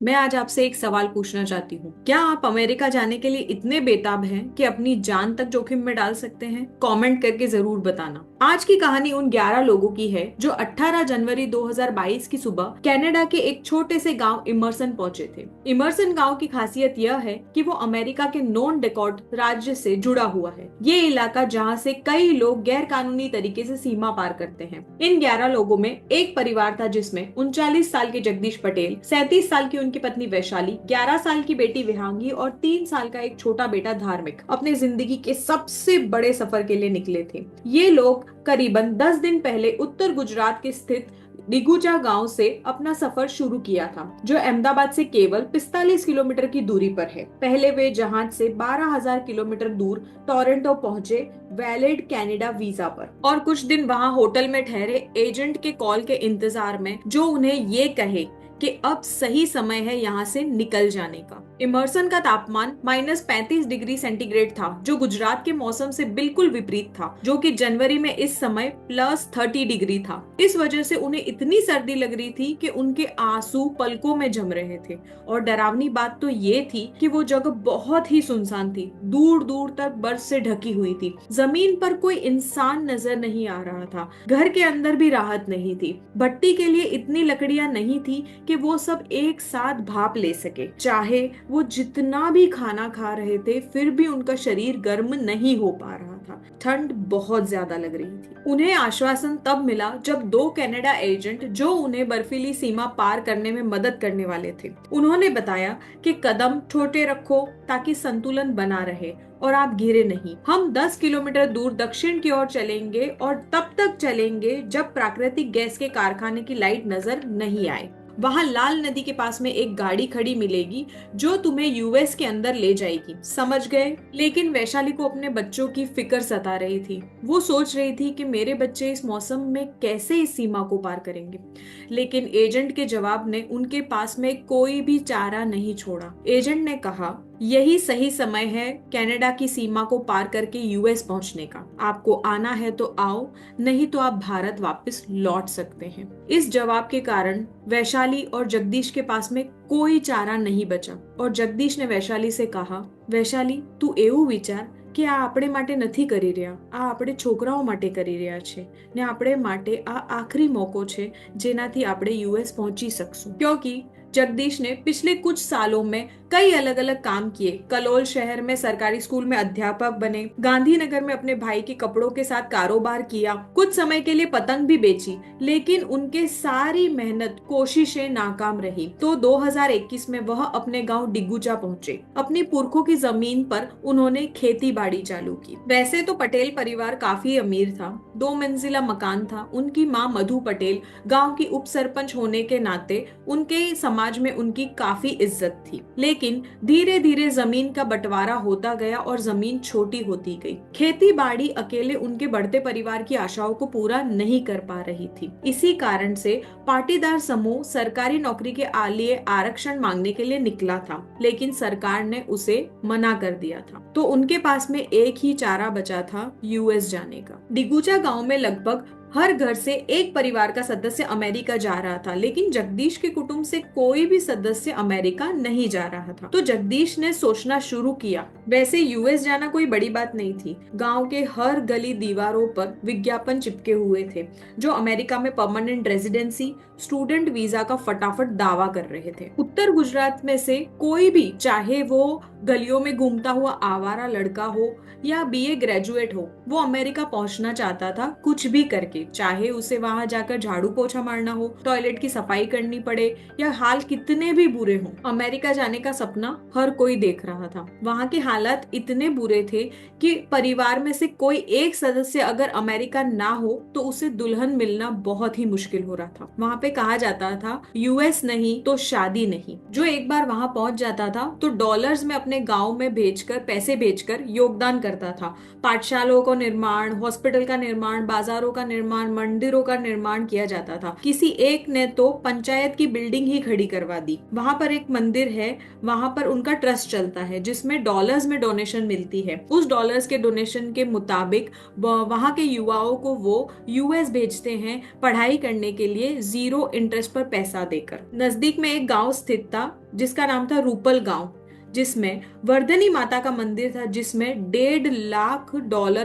मैं आज आपसे एक सवाल पूछना चाहती हूँ। क्या आप अमेरिका जाने के लिए इतने बेताब हैं कि अपनी जान तक जोखिम में डाल सकते हैं? कमेंट करके जरूर बताना। आज की कहानी उन 11 लोगों की है जो 18 जनवरी 2022 की सुबह कनाडा के एक छोटे से गांव इमर्सन पहुंचे थे। इमर्सन गांव की खासियत यह है कि वो अमेरिका के नॉन डेकॉर्ड राज्य से जुड़ा हुआ है। ये इलाका जहाँ से कई लोग गैर कानूनी तरीके से सीमा पार करते हैं। इन 11 लोगों में एक परिवार था जिसमें 39 साल के जगदीश पटेल, 37 साल की उनकी पत्नी वैशाली, 11 साल की बेटी विहांगी और 3 साल का एक छोटा बेटा धार्मिक अपने जिंदगी के सबसे बड़े सफर के लिए निकले थे। ये लोग करीबन 10 दिन पहले उत्तर गुजरात के स्थित डिगुजा गांव से अपना सफर शुरू किया था, जो अहमदाबाद से केवल 45 किलोमीटर की दूरी पर है। पहले वे जहाज से 12,000 किलोमीटर दूर टोरंटो पहुंचे, वैलिड कनाडा वीजा पर, और कुछ दिन वहां होटल में ठहरे एजेंट के कॉल के इंतजार में, जो उन्हें ये कहे कि अब सही समय है यहाँ से निकल जाने का। इमर्सन का तापमान -35 डिग्री सेंटीग्रेड था, जो गुजरात के मौसम से बिल्कुल विपरीत था, जो कि जनवरी में इस समय +30 डिग्री था। इस वजह से उन्हें इतनी सर्दी लग रही थी कि उनके आंसू पलकों में जम रहे थे। और डरावनी बात तो ये थी कि वो जगह बहुत ही सुनसान थी, दूर दूर तक बर्फ से ढकी हुई थी। जमीन पर कोई इंसान नजर नहीं आ रहा था। घर के अंदर भी राहत नहीं थी। भट्टी के लिए इतनी लकड़ियां नहीं थी कि वो सब एक साथ भाप ले सके। चाहे वो जितना भी खाना खा रहे थे, फिर भी उनका शरीर गर्म नहीं हो पा रहा था। ठंड बहुत ज्यादा लग रही थी। उन्हें आश्वासन तब मिला जब 2 कनाडा एजेंट, जो उन्हें बर्फीली सीमा पार करने में मदद करने वाले थे, उन्होंने बताया कि कदम छोटे रखो ताकि संतुलन बना रहे और आप गिरे नहीं। हम 10 किलोमीटर दूर दक्षिण की ओर चलेंगे और तब तक चलेंगे जब प्राकृतिक गैस के कारखाने की लाइट नजर नहीं आए। वहां लाल नदी के पास में एक गाड़ी खड़ी मिलेगी जो तुम्हें यूएस के अंदर ले जाएगी, समझ गए? लेकिन वैशाली को अपने बच्चों की फिक्र सता रही थी। वो सोच रही थी कि मेरे बच्चे इस मौसम में कैसे इस सीमा को पार करेंगे। लेकिन एजेंट के जवाब ने उनके पास में कोई भी चारा नहीं छोड़ा। एजेंट ने कहा, यही सही समय है कनाडा की सीमा को पार करके यूएस पहुंचने का। आपको आना है तो आओ, नहीं तो आप भारत वापस लौट सकते हैं। इस जवाब के कारण वैशाली और जगदीश के पास में कोई चारा नहीं बचा और जगदीश ने वैशाली से कहा, वैशाली, તું એવું વિચાર કે આ આપણે માટે નથી કરી રહ્યા, આ આપણે છોકરાઓ માટે કરી રહ્યા છે ને આપણે માટે આ આખરી મોકો છે જેનાથી આપણે યુએસ પહોંચી શકશું। क्योंकि जगदीश ने पिछले कुछ सालों में कई अलग अलग काम किए। कलोल शहर में सरकारी स्कूल में अध्यापक बने, गांधीनगर में अपने भाई के कपड़ों के साथ कारोबार किया, कुछ समय के लिए पतंग भी बेची, लेकिन उनके सारी मेहनत कोशिशें नाकाम रही। तो 2021 में वह अपने गांव डिगुजा पहुंचे। अपनी पुरखों की जमीन पर उन्होंने खेती बाड़ी चालू की। वैसे तो पटेल परिवार काफी अमीर था, 2 मंजिला मकान था। उनकी माँ मधु पटेल गांव की उप सरपंच होने के नाते उनके समाज में उनकी काफी इज्जत थी। लेकिन धीरे धीरे जमीन का बंटवारा होता गया और जमीन छोटी होती गई। खेती बाड़ी अकेले उनके बढ़ते परिवार की आशाओं को पूरा नहीं कर पा रही थी। इसी कारण से पाटीदार समूह सरकारी नौकरी के लिए आरक्षण मांगने के लिए निकला था, लेकिन सरकार ने उसे मना कर दिया था। तो उनके पास में एक ही चारा बचा था, यूएस जाने का। डिगुजा गांव में लगभग हर घर से एक परिवार का सदस्य अमेरिका जा रहा था, लेकिन जगदीश के कुटुंब से कोई भी सदस्य अमेरिका नहीं जा रहा था। तो जगदीश ने सोचना शुरू किया। वैसे यूएस जाना कोई बड़ी बात नहीं थी। गांव के हर गली दीवारों पर विज्ञापन चिपके हुए थे, जो अमेरिका में परमानेंट रेजिडेंसी, स्टूडेंट वीजा का फटाफट दावा कर रहे थे। उत्तर गुजरात में से कोई भी, चाहे वो गलियों में घूमता हुआ आवारा लड़का हो या बीए ग्रेजुएट हो, वो अमेरिका पहुंचना चाहता था कुछ भी करके। चाहे उसे वहां जाकर झाड़ू पोछा मारना हो, टॉयलेट की सफाई करनी पड़े या हाल कितने भी बुरे हों, अमेरिका जाने का सपना हर कोई देख रहा था। वहां के हालात इतने बुरे थे कि परिवार में से कोई एक सदस्य अगर अमेरिका ना हो तो उसे दुल्हन मिलना बहुत ही मुश्किल हो रहा था। वहां पे कहा जाता था, यूएस नहीं तो शादी नहीं। जो एक बार वहां पहुंच जाता था तो डॉलर्स में अपने गांव में भेजकर, पैसे भेजकर योगदान करता था। पाठशालाओं का निर्माण, हॉस्पिटल का निर्माण, बाजारों का निर्माण, निर्माण, मंदिरों का निर्माण किया जाता था। किसी एक ने तो पंचायत की बिल्डिंग ही खड़ी करवा दी। वहां पर एक मंदिर है, वहां पर उनका ट्रस्ट चलता है जिसमें डॉलर्स में डोनेशन मिलती है। उस डॉलर्स के डोनेशन के मुताबिक वहां के युवाओं को वो यूएस भेजते हैं पढ़ाई करने के लिए, 0 इंटरेस्ट पर पैसा देकर। नजदीक में एक गांव स्थित था जिसका नाम था रूपल गांव, जिसमें वर्धनी माता का मंदिर था, जिसमें $1.5 लाख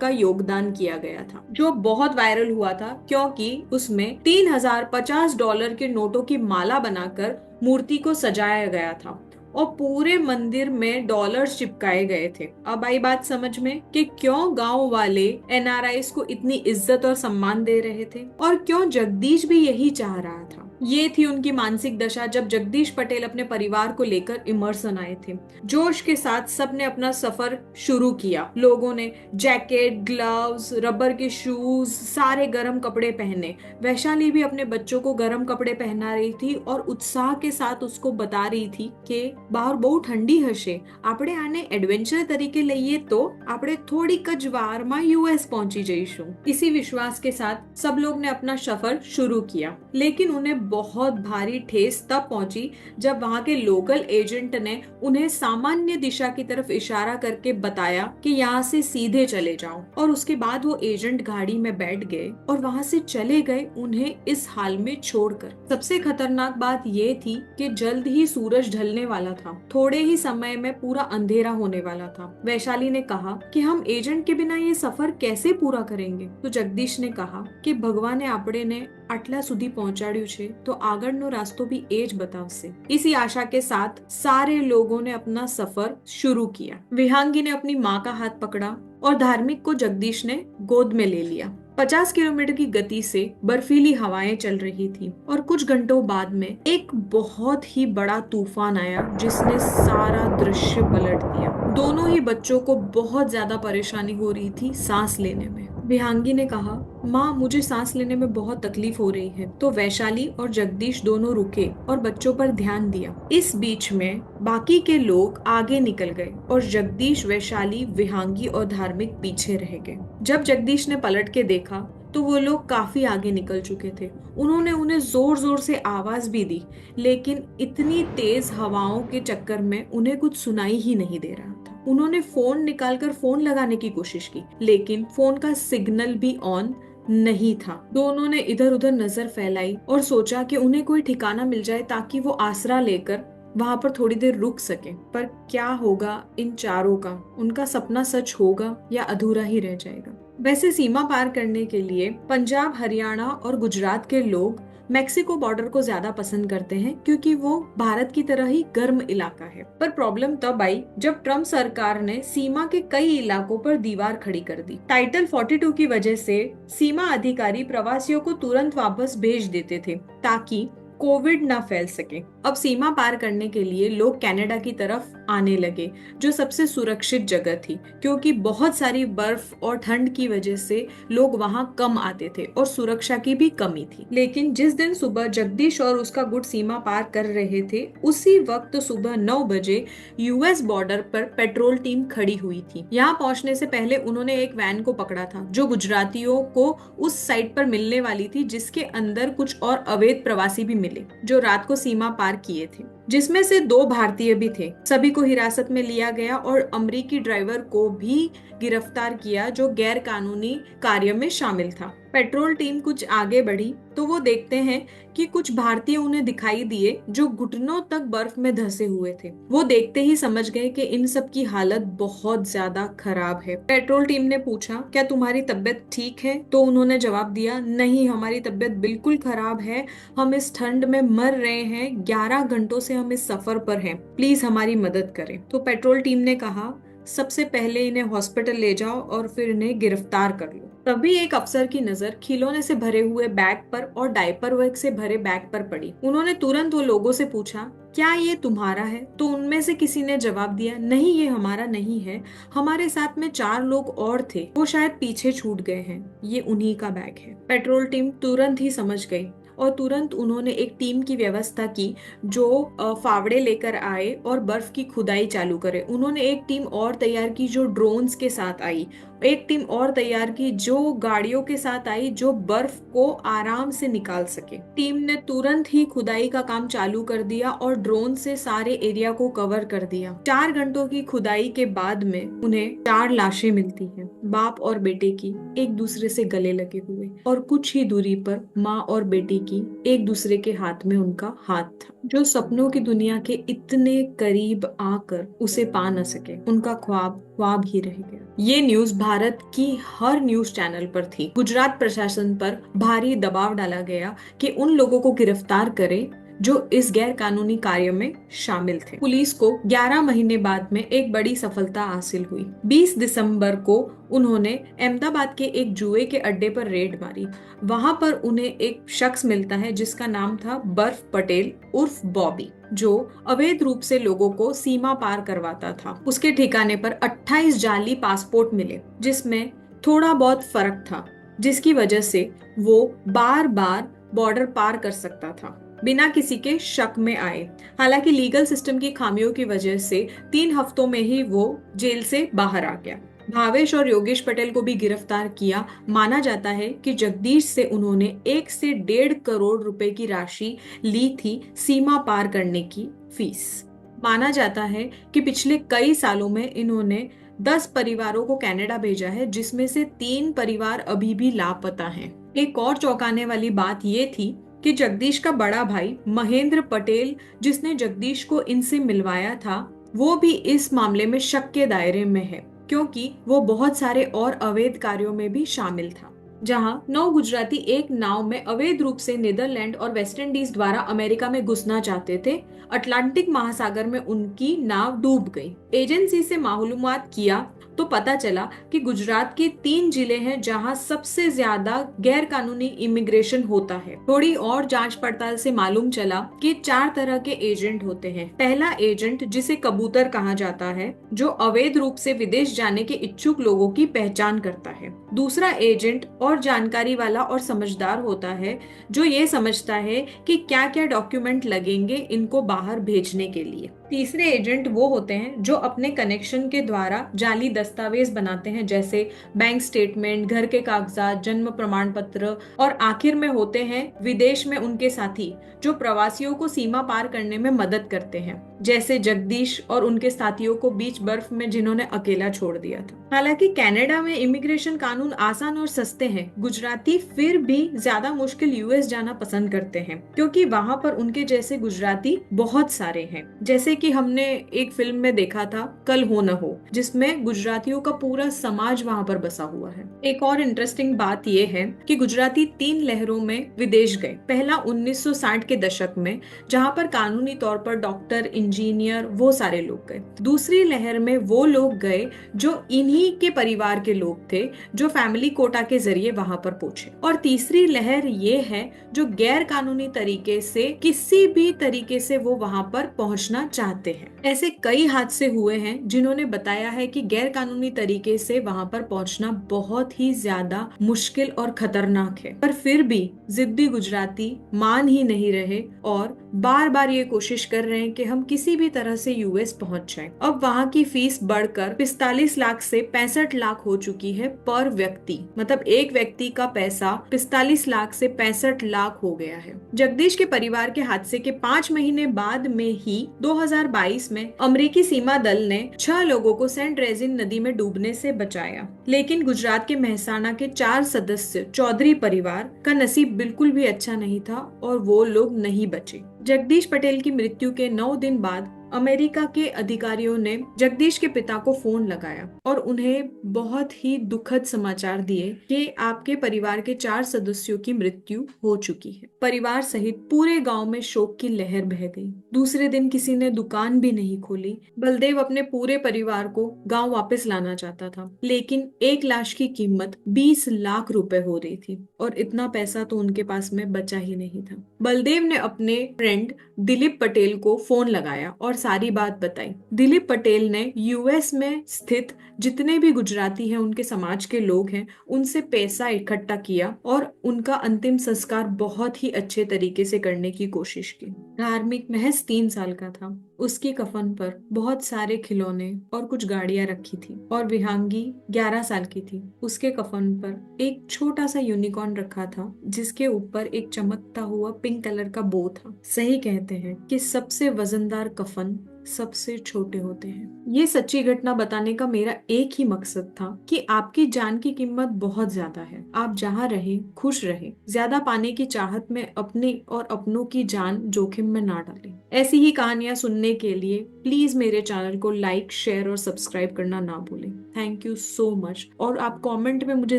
का योगदान किया गया था, जो बहुत वायरल हुआ था क्योंकि उसमें $3050 के नोटों की माला बनाकर मूर्ति को सजाया गया था और पूरे मंदिर में डॉलर्स चिपकाए गए थे। अब आई बात समझ में कि क्यों गांव वाले एनआरआईज को इतनी इज्जत और सम्मान दे रहे थे और क्यों जगदीश भी यही चाह रहा था। ये थी उनकी मानसिक दशा जब जगदीश पटेल अपने परिवार को लेकर इमर्सन आए थे। जोश के साथ सबने अपना सफर शुरू किया। लोगों ने जैकेट, ग्लव्स, रबर के शूज, सारे गर्म कपड़े पहने। वैशाली भी अपने बच्चों को गर्म कपड़े पहना रही थी और उत्साह के साथ उसको बता रही थी कि બહાર બહુ ઠંડી હશે, આપણે આને એડવેન્ચર તરીકે લઈએ તો આપણે થોડીક જ વારમાં यूएस पहुंची जईशु। इसी विश्वास के साथ सब लोग ने अपना सफर शुरू किया, लेकिन उन्हें बहुत भारी ठेस तब पहुंची जब वहां के लोकल एजेंट ने उन्हें सामान्य दिशा की तरफ इशारा करके बताया कि यहाँ से सीधे चले जाओ। और उसके बाद वो एजेंट गाड़ी में बैठ गए और वहां से चले गए, उन्हें इस हाल में छोड़कर। सबसे खतरनाक बात ये थी कि जल्द ही सूरज ढलने वाला था, थोड़े ही समय में पूरा अंधेरा होने वाला था। वैशाली ने कहा कि हम एजेंट के बिना ये सफर कैसे पूरा करेंगे? तो जगदीश ने कहा कि भगवाने आपणे आटला સુધી પહોંચાડ્યું છે તો આગળનો રાસ્તો भी एज बतावશે। इसी आशा के साथ सारे लोगों ने अपना सफर शुरू किया। विहांगी ने अपनी माँ का हाथ पकड़ा और धार्मिक को जगदीश ने गोद में ले लिया। 50 किलोमीटर की गति से बर्फीली हवाएं चल रही थी और कुछ घंटों बाद में एक बहुत ही बड़ा तूफान आया जिसने सारा दृश्य पलट दिया। दोनों ही बच्चों को बहुत ज्यादा परेशानी हो रही थी सांस लेने में। विहांगी ने कहा, माँ मुझे सांस लेने में बहुत तकलीफ हो रही है। तो वैशाली और जगदीश दोनों रुके और बच्चों पर ध्यान दिया। इस बीच में बाकी के लोग आगे निकल गए और जगदीश, वैशाली, विहांगी और धार्मिक पीछे रह गए। जब जगदीश ने पलट के देखा तो वो लोग काफी आगे निकल चुके थे। उन्होंने उन्हें जोर जोर से आवाज भी दी, लेकिन इतनी तेज हवाओं के चक्कर में उन्हें कुछ सुनाई ही नहीं दे रहा था। उन्होंने फोन निकालकर फोन लगाने की कोशिश की, लेकिन फोन का सिग्नल भी ऑन नहीं था। दोनों ने इधर उधर नजर फैलाई और सोचा कि उन्हें कोई ठिकाना मिल जाए ताकि वो आसरा लेकर वहां पर थोड़ी देर रुक सके। पर क्या होगा इन चारों का? उनका सपना सच होगा या अधूरा ही रह जाएगा? वैसे सीमा पार करने के लिए पंजाब, हरियाणा और गुजरात के लोग मेक्सिको बॉर्डर को ज्यादा पसंद करते हैं क्योंकि वो भारत की तरह ही गर्म इलाका है। पर प्रॉब्लम तब आई जब ट्रम्प सरकार ने सीमा के कई इलाकों पर दीवार खड़ी कर दी। टाइटल 42 की वजह से सीमा अधिकारी प्रवासियों को तुरंत वापस भेज देते थे ताकि कोविड ना फैल सके। अब सीमा पार करने के लिए लोग कनाडा की तरफ आने लगे, जो सबसे सुरक्षित जगह थी क्योंकि बहुत सारी बर्फ और ठंड की वजह से लोग वहां कम आते थे और सुरक्षा की भी कमी थी। लेकिन जिस दिन सुबह जगदीश और उसका गुट सीमा पार कर रहे थे, उसी वक्त सुबह 9 बजे यूएस बॉर्डर पर पेट्रोल टीम खड़ी हुई थी। यहाँ पहुंचने से पहले उन्होंने एक वैन को पकड़ा था जो गुजरातियों को उस साइट पर मिलने वाली थी, जिसके अंदर कुछ और अवैध प्रवासी भी मिले जो रात को सीमा पार किए थे, जिसमें से 2 भारतीय भी थे। सभी को हिरासत में लिया गया और अमेरिकी ड्राइवर को भी गिरफ्तार किया जो गैर कानूनी कार्य में शामिल था। पेट्रोल टीम कुछ आगे बढ़ी तो वो देखते हैं कि कुछ भारतीय उन्हें दिखाई दिए जो घुटनों तक बर्फ में धंसे हुए थे। वो देखते ही समझ गए कि इन सब की हालत बहुत ज्यादा खराब है। पेट्रोल टीम ने पूछा, क्या तुम्हारी तबीयत ठीक है? तो उन्होंने जवाब दिया, नहीं हमारी तबीयत बिल्कुल खराब है, हम इस ठंड में मर रहे हैं, 11 घंटों से हम इस सफर पर हैं, प्लीज हमारी मदद करें। तो पेट्रोल टीम ने कहा, सबसे पहले इन्हें हॉस्पिटल ले जाओ और फिर इन्हें गिरफ्तार कर लो। तभी एक अफसर की नजर खिलौने से भरे हुए बैग पर और डायपर वर्क से भरे बैग पर पड़ी। उन्होंने तुरंत वो लोगों से पूछा, क्या ये तुम्हारा है? तो उनमें से किसी ने जवाब दिया, नहीं ये हमारा नहीं है, हमारे साथ में 4 लोग और थे, वो शायद पीछे छूट गए हैं, ये उन्हीं का बैग है। पेट्रोल टीम तुरंत ही समझ गई और तुरंत उन्होंने एक टीम की व्यवस्था की जो फावड़े लेकर आए और बर्फ की खुदाई चालू करे। उन्होंने एक टीम और तैयार की जो ड्रोन्स के साथ आई एक टीम और तैयार की जो गाड़ियों के साथ आई जो बर्फ को आराम से निकाल सके। टीम ने तुरंत ही खुदाई का काम चालू कर दिया और ड्रोन से सारे एरिया को कवर कर दिया। 4 घंटों की खुदाई के बाद में उन्हें 4 लाशें मिलती हैं, बाप और बेटे की, एक दूसरे से गले लगे हुए, और कुछ ही दूरी पर माँ और बेटी की, एक दूसरे के हाथ में उनका हाथ था। जो सपनों की दुनिया के इतने करीब आकर उसे पा न सके, उनका ख्वाब ख्वाब ही रह गया। ये न्यूज भारत की हर न्यूज चैनल पर थी। गुजरात प्रशासन पर भारी दबाव डाला गया कि उन लोगों को गिरफ्तार करे जो इस गैर कानूनी कार्य में शामिल थे। पुलिस को 11 महीने बाद में एक बड़ी सफलता हासिल हुई। 20 दिसंबर को उन्होंने अहमदाबाद के एक जुए के अड्डे पर रेड मारी। वहां पर उन्हें एक शख्स मिलता है जिसका नाम था बर्फ पटेल उर्फ बॉबी, जो अवैध रूप से लोगों को सीमा पार करवाता था। उसके ठिकाने पर 28 जाली पासपोर्ट मिले, जिसमें थोड़ा बहुत फर्क था, जिसकी वजह से वो बार बार बॉर्डर पार कर सकता था बिना किसी के शक में आए। हालांकि लीगल सिस्टम की खामियों की वजह से 3 हफ्तों में ही वो जेल से बाहर आ गया। भावेश और योगेश पटेल को भी गिरफ्तार किया। माना जाता है कि जगदीश से उन्होंने 1 से 1.5 करोड़ रुपए की राशि ली थी सीमा पार करने की फीस। माना जाता है कि पिछले कई सालों में इन्होंने 10 परिवारों को कनाडा भेजा है, जिसमें से 3 परिवार अभी भी लापता हैं। एक और चौंकाने वाली बात ये थी कि जगदीश का बड़ा भाई महेंद्र पटेल, जिसने जगदीश को इनसे मिलवाया था, वो भी इस मामले में शक के दायरे में है, क्योंकि वो बहुत सारे और अवैध कार्यों में भी शामिल था। जहां 9 गुजराती एक नाव में अवैध रूप से नीदरलैंड और वेस्ट इंडीज द्वारा अमेरिका में घुसना चाहते थे, अटलांटिक महासागर में उनकी नाव डूब गई। एजेंसी से मालूमात किया तो पता चला कि गुजरात के 3 जिले हैं जहां सबसे ज्यादा गैर कानूनी इमिग्रेशन होता है। थोड़ी और जांच पड़ताल से मालूम चला कि 4 तरह के एजेंट होते हैं। पहला एजेंट, जिसे कबूतर कहा जाता है, जो अवैध रूप से विदेश जाने के इच्छुक लोगों की पहचान करता है। दूसरा एजेंट और जानकारी वाला और समझदार होता है, जो ये समझता है कि क्या क्या डॉक्यूमेंट लगेंगे इनको बाहर भेजने के लिए। तीसरे एजेंट वो होते हैं जो अपने कनेक्शन के द्वारा जाली दस्तावेज बनाते हैं, जैसे बैंक स्टेटमेंट, घर के कागजात, जन्म प्रमाण पत्र। और आखिर में होते हैं विदेश में उनके साथी, जो प्रवासियों को सीमा पार करने में मदद करते हैं, जैसे जगदीश और उनके साथियों को बीच बर्फ में जिन्होंने अकेला छोड़ दिया था। हालांकि कनाडा में इमिग्रेशन कानून आसान और सस्ते हैं, गुजराती फिर भी ज्यादा मुश्किल यूएस जाना पसंद करते हैं, क्योंकि वहां पर उनके जैसे गुजराती बहुत सारे हैं। जैसे कि हमने एक फिल्म में देखा था, कल हो न हो, जिसमें गुजरातियों का पूरा समाज वहां पर बसा हुआ है। एक और इंटरेस्टिंग बात यह है कि गुजराती 3 लहरों में विदेश गए। पहला 1960 के दशक में, जहां पर कानूनी तौर पर डॉक्टर, इंजीनियर, वो सारे लोग गए। दूसरी लहर में वो लोग गए जो इन्हीं के परिवार के लोग थे, जो फैमिली कोटा के जरिए वहां पर पहुंचे। और तीसरी लहर ये है जो गैर कानूनी तरीके से, किसी भी तरीके से वो वहां पर पहुंचना चाहते हैं। ऐसे कई हादसे हुए हैं जिन्होंने बताया है कि गैर कानूनी तरीके से वहां पर पहुंचना बहुत ही ज्यादा मुश्किल और खतरनाक है, पर फिर भी जिद्दी गुजराती मान ही नहीं रहे और बार बार ये कोशिश कर रहे हैं कि हम किसी भी तरह से यूएस पहुंच जाएं। अब वहां की फीस बढ़कर 45 लाख से 65 लाख हो चुकी है पर व्यक्ति। मतलब एक व्यक्ति का पैसा 45 लाख से 65 लाख हो गया है। जगदीश के परिवार के हादसे के 5 महीने बाद में ही 2022 में अमेरिकी सीमा दल ने 6 लोगों को सेंट रेजिन नदी में डूबने से बचाया। लेकिन गुजरात के मेहसाना के 4 सदस्य चौधरी परिवार का नसीब बिल्कुल भी अच्छा नहीं था और वो लोग नहीं बचे। जगदीश पटेल की मृत्यु के 9 दिन बाद अमेरिका के अधिकारियों ने जगदीश के पिता को फोन लगाया और उन्हें बहुत ही दुखद समाचार दिए कि आपके परिवार के 4 सदस्यों की मृत्यु हो चुकी है। परिवार सहित पूरे गांव में शोक की लहर बह गई। दूसरे दिन किसी ने दुकान भी नहीं खोली। बलदेव अपने पूरे परिवार को गांव वापस लाना चाहता था, लेकिन एक लाश की कीमत 20 लाख रुपए हो रही थी और इतना पैसा तो उनके पास में बचा ही नहीं था। बलदेव ने अपने फ्रेंड दिलीप पटेल को फोन लगाया और सारी बात बताई। दिलीप पटेल ने यूएस में स्थित जितने भी गुजराती हैं, उनके समाज के लोग हैं, उनसे पैसा इकट्ठा किया और उनका अंतिम संस्कार बहुत ही अच्छे तरीके से करने की कोशिश की। धार्मिक महज 3 साल का था। उसकी कफन पर बहुत सारे खिलौने और कुछ गाड़ियां रखी थी और विहांगी 11 साल की थी। उसके कफन पर एक छोटा सा यूनिकॉर्न रखा था जिसके ऊपर एक चमकता हुआ पिंक कलर का बो था। सही कहते हैं कि सबसे वजनदार कफन सबसे छोटे होते हैं। ये सच्ची घटना बताने का मेरा एक ही मकसद था कि आपकी जान की कीमत बहुत ज्यादा है। आप जहाँ रहे खुश रहे, ज्यादा पाने की चाहत में अपने और अपनों की जान जोखिम में ना डालें। ऐसी ही कहानियां सुनने के लिए प्लीज मेरे चैनल को लाइक, शेयर और सब्सक्राइब करना ना भूलें। Thank you so much. और आप कमेंट में मुझे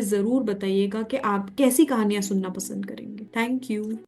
जरूर बताइएगा कि आप कैसी कहानियां सुनना पसंद करेंगे। Thank you.